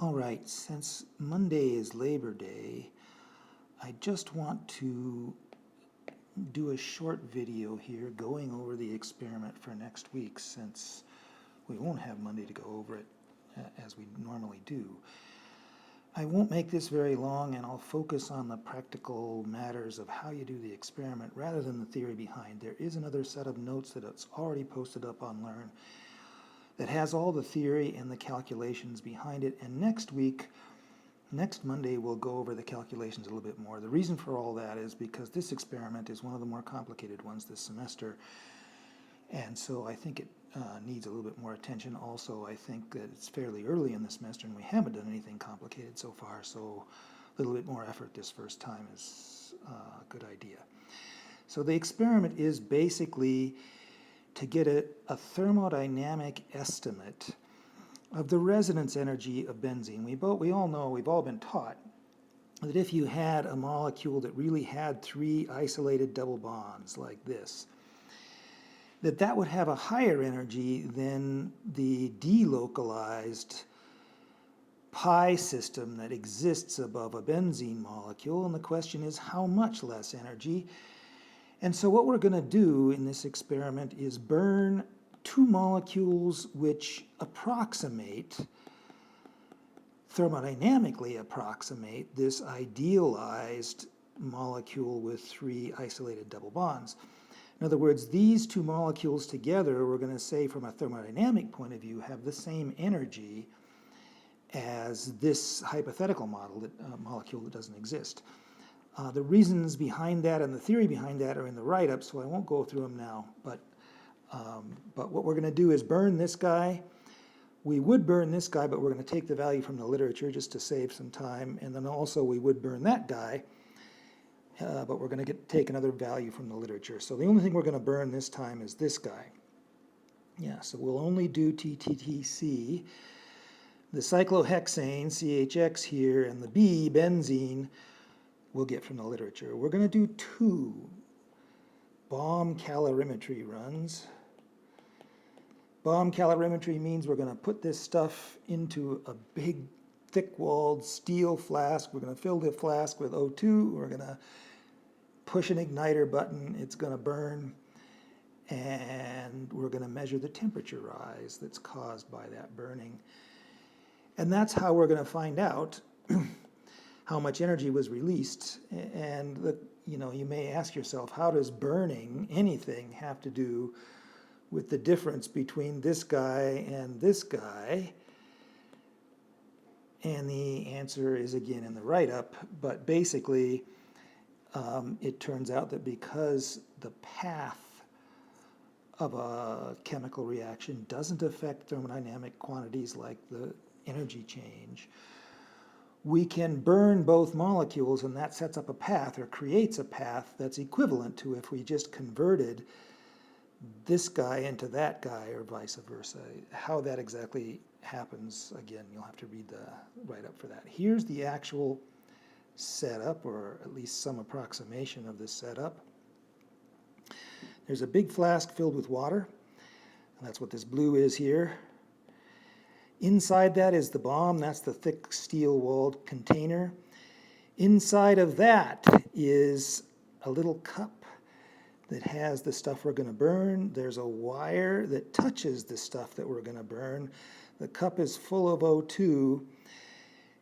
All right, since Monday is Labor Day, I just want to do a short video here going over the experiment for next week, since we won't have Monday to go over it as we normally do. I won't make this very long, and I'll focus on the practical matters of how you do the experiment rather than the theory behind. There is another set of notes that it's already posted up on Learn that has all the theory and the calculations behind it, and next Monday, we'll go over the calculations a little bit more. The reason for all that is because this experiment is one of the more complicated ones this semester, and so I think it needs a little bit more attention. Also, I think that it's fairly early in the semester and we haven't done anything complicated so far, so a little bit more effort this first time is a good idea. So the experiment is basically to get a thermodynamic estimate of the resonance energy of benzene. We all know, we've all been taught that if you had a molecule that really had 3 isolated double bonds like this, that would have a higher energy than the delocalized pi system that exists above a benzene molecule. And the question is, how much less energy? And so what we're going to do in this experiment is burn 2 molecules which thermodynamically approximate this idealized molecule with 3 isolated double bonds. In other words, these 2 molecules together, we're going to say from a thermodynamic point of view, have the same energy as this hypothetical molecule that doesn't exist. The reasons behind that and the theory behind that are in the write-up, so I won't go through them now. But what we're going to do is burn this guy. We would burn this guy, but we're going to take the value from the literature just to save some time. And then also we would burn that guy, but we're going to take another value from the literature. So the only thing we're going to burn this time is this guy. Yeah, so we'll only do TTTC. The cyclohexane, CHX here, and the B, benzene, we'll get from the literature. We're going to do 2 bomb calorimetry runs. Bomb calorimetry means we're going to put this stuff into a big, thick-walled steel flask. We're going to fill the flask with O2. We're going to push an igniter button. It's going to burn. And we're going to measure the temperature rise that's caused by that burning. And that's how we're going to find out how much energy was released. And you may ask yourself, how does burning anything have to do with the difference between this guy and this guy? And the answer is again in the write-up, but basically it turns out that because the path of a chemical reaction doesn't affect thermodynamic quantities like the energy change, we can burn both molecules, and that sets up a path or creates a path that's equivalent to if we just converted this guy into that guy or vice versa. How that exactly happens, again, you'll have to read the write-up for that. Here's the actual setup, or at least some approximation of this setup. There's a big flask filled with water, and that's what this blue is here. Inside that is the bomb. That's the thick steel-walled container. Inside of that is a little cup that has the stuff we're going to burn. There's a wire that touches the stuff that we're going to burn. The cup is full of O2,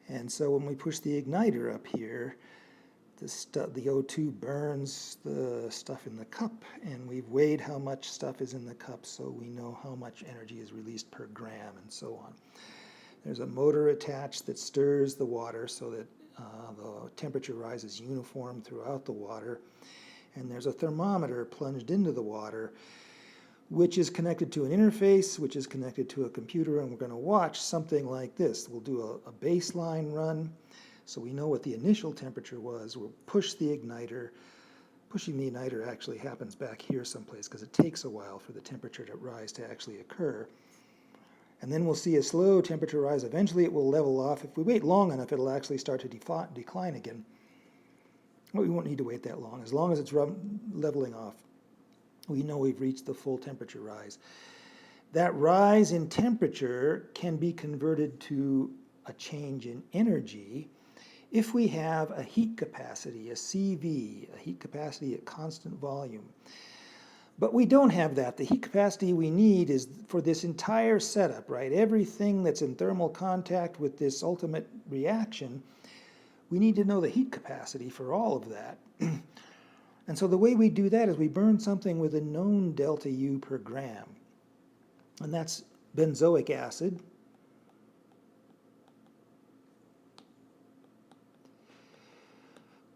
and so when we push the igniter up here, the O2 burns the stuff in the cup, and we've weighed how much stuff is in the cup, so we know how much energy is released per gram, and so on. There's a motor attached that stirs the water so that the temperature rises uniform throughout the water, and there's a thermometer plunged into the water, which is connected to an interface, which is connected to a computer, and we're going to watch something like this. We'll do a baseline run, so we know what the initial temperature was. We'll push the igniter. Pushing the igniter actually happens back here someplace because it takes a while for the temperature to rise to actually occur. And then we'll see a slow temperature rise. Eventually it will level off. If we wait long enough, it'll actually start to decline again. Well, we won't need to wait that long. As long as it's leveling off, we know we've reached the full temperature rise. That rise in temperature can be converted to a change in energy if we have a heat capacity, a CV, a heat capacity at constant volume. But we don't have that. The heat capacity we need is for this entire setup, right? Everything that's in thermal contact with this ultimate reaction, we need to know the heat capacity for all of that. And so the way we do that is we burn something with a known delta U per gram. And that's benzoic acid.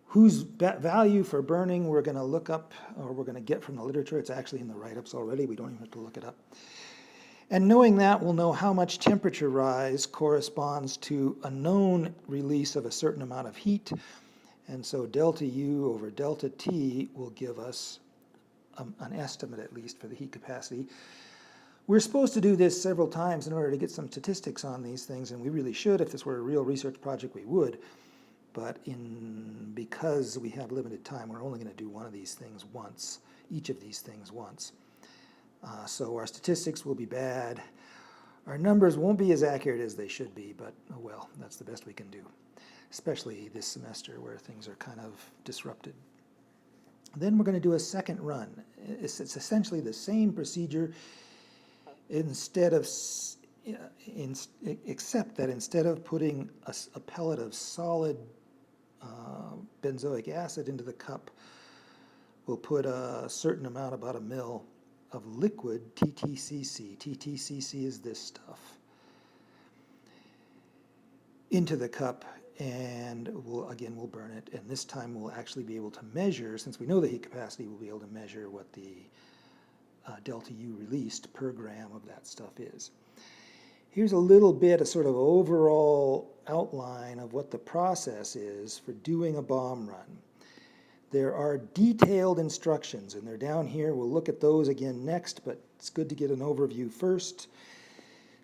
Whose value for burning we're going to look up, or we're going to get from the literature. It's actually in the write-ups already. We don't even have to look it up. And knowing that, we'll know how much temperature rise corresponds to a known release of a certain amount of heat. And so delta U over delta T will give us an estimate, at least, for the heat capacity. We're supposed to do this several times in order to get some statistics on these things, and we really should. If this were a real research project, we would. But because we have limited time, we're only going to do one of these things once, each of these things once. So our statistics will be bad. Our numbers won't be as accurate as they should be, but oh well, that's the best we can do, especially this semester where things are kind of disrupted. Then we're going to do a second run. It's essentially the same procedure, except that instead of putting a pellet of solid benzoic acid into the cup, we'll put a certain amount, about a mil, of liquid TTCC. TTCC is this stuff, into the cup, and we'll burn it. And this time we'll actually be able to measure, since we know the heat capacity, we'll be able to measure what the delta U released per gram of that stuff is. Here's a little bit, a sort of overall outline of what the process is for doing a bomb run. There are detailed instructions, and they're down here. We'll look at those again next, but it's good to get an overview first.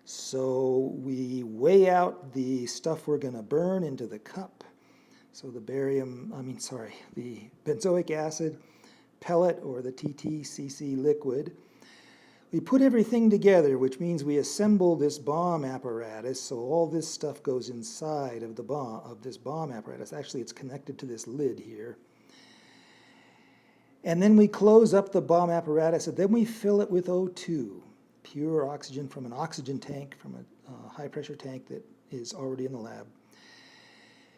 So we weigh out the stuff we're going to burn into the cup. So the the benzoic acid pellet, or the TTCC liquid. We put everything together, which means we assemble this bomb apparatus, so all this stuff goes inside of this bomb apparatus. Actually, it's connected to this lid here. And then we close up the bomb apparatus, and then we fill it with O2, pure oxygen from an oxygen tank, from a high-pressure tank that is already in the lab.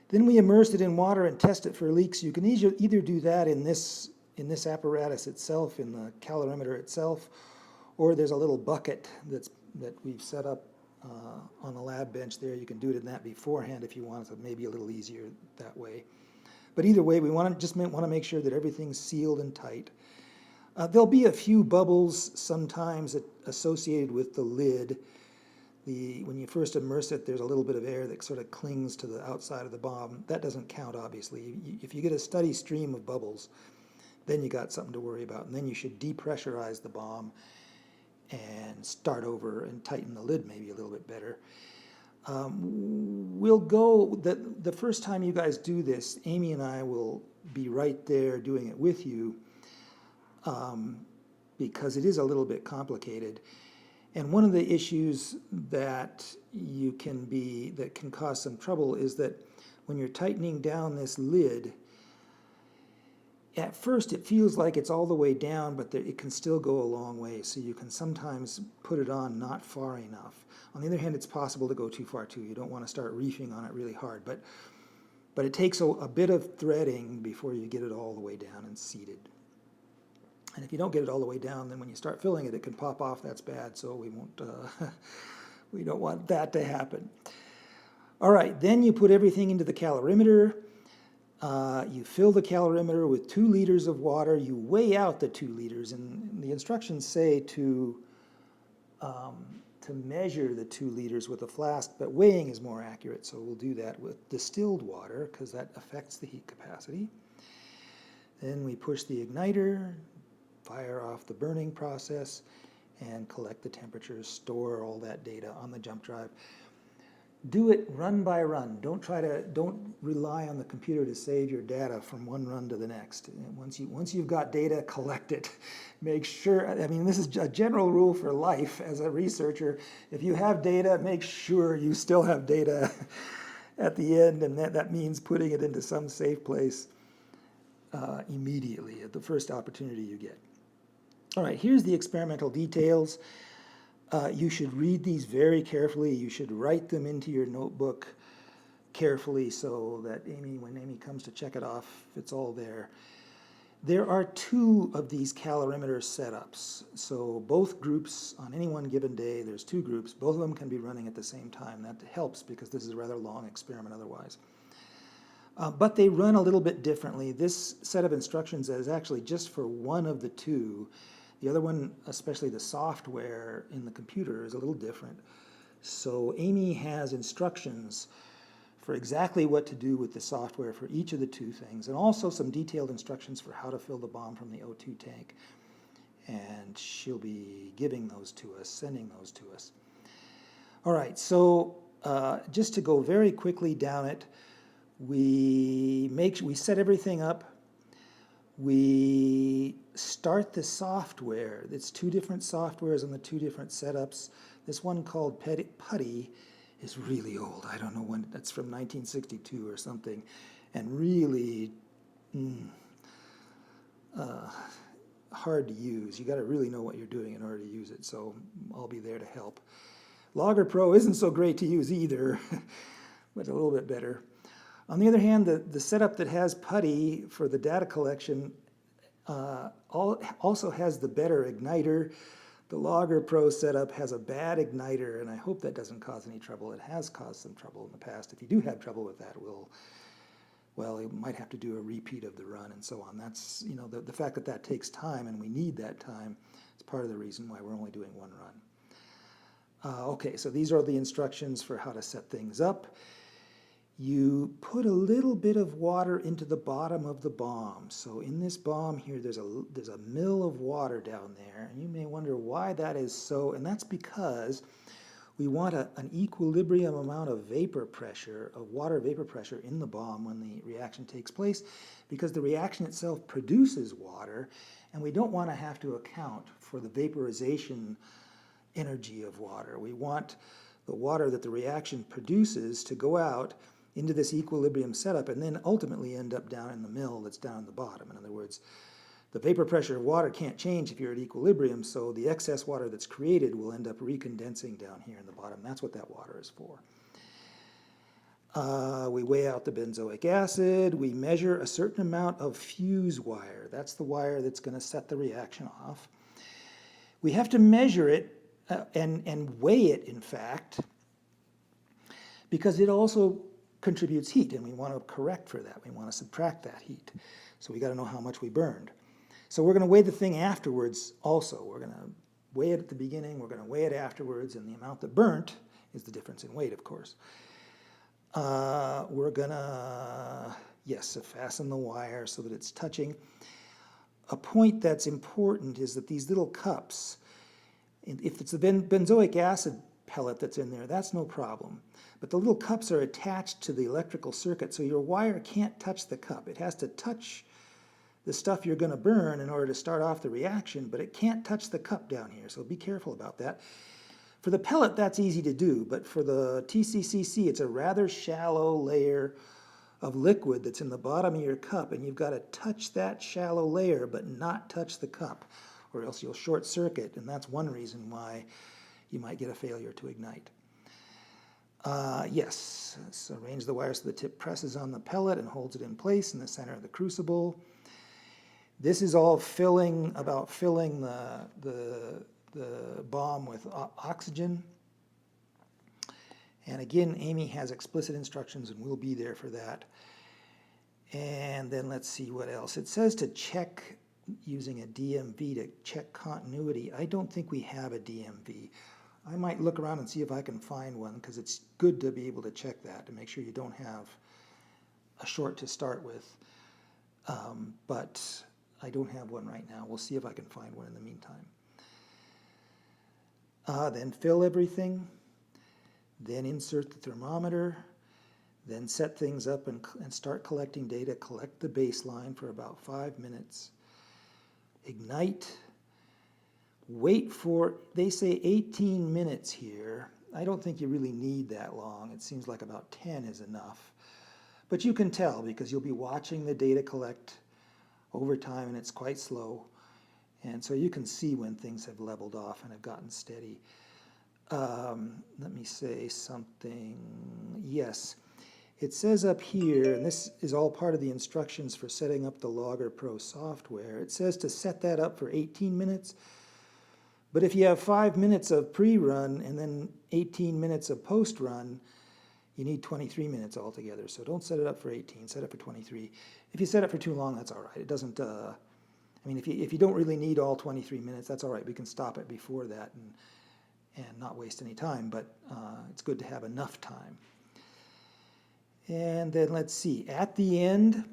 Then we immerse it in water and test it for leaks. You can either do that in this apparatus itself, in the calorimeter itself, or there's a little bucket that we've set up on the lab bench there. You can do it in that beforehand if you want, so maybe a little easier that way. But either way, we want to make sure that everything's sealed and tight. There'll be a few bubbles sometimes associated with the lid. When you first immerse it, there's a little bit of air that sort of clings to the outside of the bomb. That doesn't count, obviously. If you get a steady stream of bubbles, then you got something to worry about. And then you should depressurize the bomb and start over and tighten the lid maybe a little bit better. We'll go, the first time you guys do this, Amy and I will be right there doing it with you, because it is a little bit complicated. And one of the issues that can cause some trouble is that when you're tightening down this lid, at first it feels like it's all the way down, but it can still go a long way, so you can sometimes put it on not far enough. On the other hand, it's possible to go too far too. You don't want to start reefing on it really hard, but it takes a bit of threading before you get it all the way down and seated. And if you don't get it all the way down, then when you start filling it, it can pop off. That's bad, so we won't. We don't want that to happen. All right, then you put everything into the calorimeter. You fill the calorimeter with 2 liters of water. You weigh out the 2 liters, and the instructions say to measure the 2 liters with a flask, but weighing is more accurate, so we'll do that with distilled water because that affects the heat capacity. Then we push the igniter, fire off the burning process, and collect the temperatures, store all that data on the jump drive. Do it run by run. Don't rely on the computer to save your data from one run to the next. And once you've got data, collect it. Make sure, I mean, this is a general rule for life as a researcher. If you have data, make sure you still have data at the end, and that means putting it into some safe place immediately at the first opportunity you get. All right, here's the experimental details. You should read these very carefully. You should write them into your notebook carefully so that when Amy comes to check it off, it's all there. There are 2 of these calorimeter setups. So both groups, on any one given day, there's 2 groups. Both of them can be running at the same time. That helps because this is a rather long experiment otherwise. But they run a little bit differently. This set of instructions is actually just for one of the 2. The other one, especially the software in the computer, is a little different. So Amy has instructions for exactly what to do with the software for each of the 2 things, and also some detailed instructions for how to fill the bomb from the O2 tank. And she'll be giving those to us, sending those to us. All right, so just to go very quickly down it, we set everything up. We start the software. It's 2 different softwares on the 2 different setups. This one called PuTTY is really old. I don't know when. That's from 1962 or something, and really hard to use. You got to really know what you're doing in order to use it. So I'll be there to help. Logger Pro isn't so great to use either, but a little bit better. On the other hand, the setup that has PuTTY for the data collection also has the better igniter. The Logger Pro setup has a bad igniter, and I hope that doesn't cause any trouble. It has caused some trouble in the past. If you do have trouble with that, you might have to do a repeat of the run and so on. That's, the fact that takes time, and we need that time, is part of the reason why we're only doing one run. Okay, so these are the instructions for how to set things up. You put a little bit of water into the bottom of the bomb. So in this bomb here, there's a mill of water down there, and you may wonder why that is so, and that's because we want an equilibrium amount of vapor pressure, of water vapor pressure in the bomb when the reaction takes place, because the reaction itself produces water, and we don't want to have to account for the vaporization energy of water. We want the water that the reaction produces to go out into this equilibrium setup and then ultimately end up down in the mill that's down at the bottom. In other words, the vapor pressure of water can't change if you're at equilibrium, so the excess water that's created will end up recondensing down here in the bottom. That's what that water is for. We weigh out the benzoic acid. We measure a certain amount of fuse wire. That's the wire that's going to set the reaction off. We have to measure it and weigh it, in fact, because it also contributes heat, and we want to correct for that. We want to subtract that heat. So we got to know how much we burned. So we're going to weigh the thing afterwards also. We're going to weigh it at the beginning, we're going to weigh it afterwards, and the amount that burnt is the difference in weight, of course. We're going to, fasten the wire so that it's touching. A point that's important is that these little cups, if it's the benzoic acid pellet that's in there, that's no problem. But the little cups are attached to the electrical circuit, so your wire can't touch the cup. It has to touch the stuff you're going to burn in order to start off the reaction, but it can't touch the cup down here, so be careful about that. For the pellet, that's easy to do, but for the TCCC, it's a rather shallow layer of liquid that's in the bottom of your cup, and you've got to touch that shallow layer but not touch the cup, or else you'll short circuit, and that's one reason why you might get a failure to ignite. So arrange the wire so the tip presses on the pellet and holds it in place in the center of the crucible. This is all about filling the bomb with oxygen. And again, Amy has explicit instructions, and we'll be there for that. And then let's see what else. It says to check using a DMV to check continuity. I don't think we have a DMV. I might look around and see if I can find one, because it's good to be able to check that to make sure you don't have a short to start with. But I don't have one right now. We'll see if I can find one in the meantime. Then fill everything. then insert the thermometer, then set things up and start collecting data, collect the baseline for about 5 minutes, ignite, wait for, they say 18 minutes here. I don't think you really need that long. It seems like about 10 is enough. But you can tell because you'll be watching the data collect over time and it's quite slow. And so you can see when things have leveled off and have gotten steady. Let me say something. Yes, it says up here, and this is all part of the instructions for setting up the Logger Pro software. It says to set that up for 18 minutes. But if you have 5 minutes of pre-run and then 18 minutes of post-run, you need 23 minutes altogether. So don't set it up for 18, set it for 23. If you set it for too long, that's all right. It doesn't, I mean, if you don't really need all 23 minutes, that's all right. We can stop it before that and not waste any time, but it's good to have enough time. And then let's see, at the end,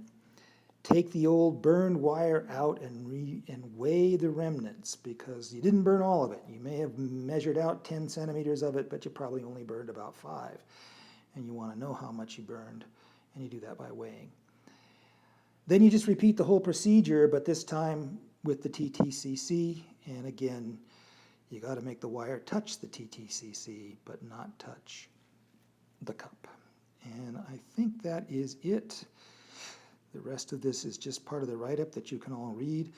take the old burned wire out and weigh the remnants because you didn't burn all of it. You may have measured out 10 centimeters of it, but you probably only burned about 5. And you want to know how much you burned, and you do that by weighing. Then you just repeat the whole procedure, but this time with the TTCC, and again, you got to make the wire touch the TTCC, but not touch the cup. And I think that is it. The rest of this is just part of the write-up that you can all read.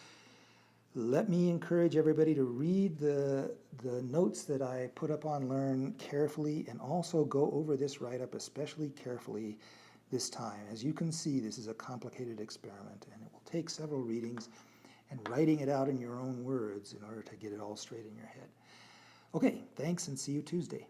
Let me encourage everybody to read the notes that I put up on Learn carefully and also go over this write-up especially carefully this time. As you can see, this is a complicated experiment and it will take several readings and writing it out in your own words in order to get it all straight in your head. Okay, thanks and see you Tuesday.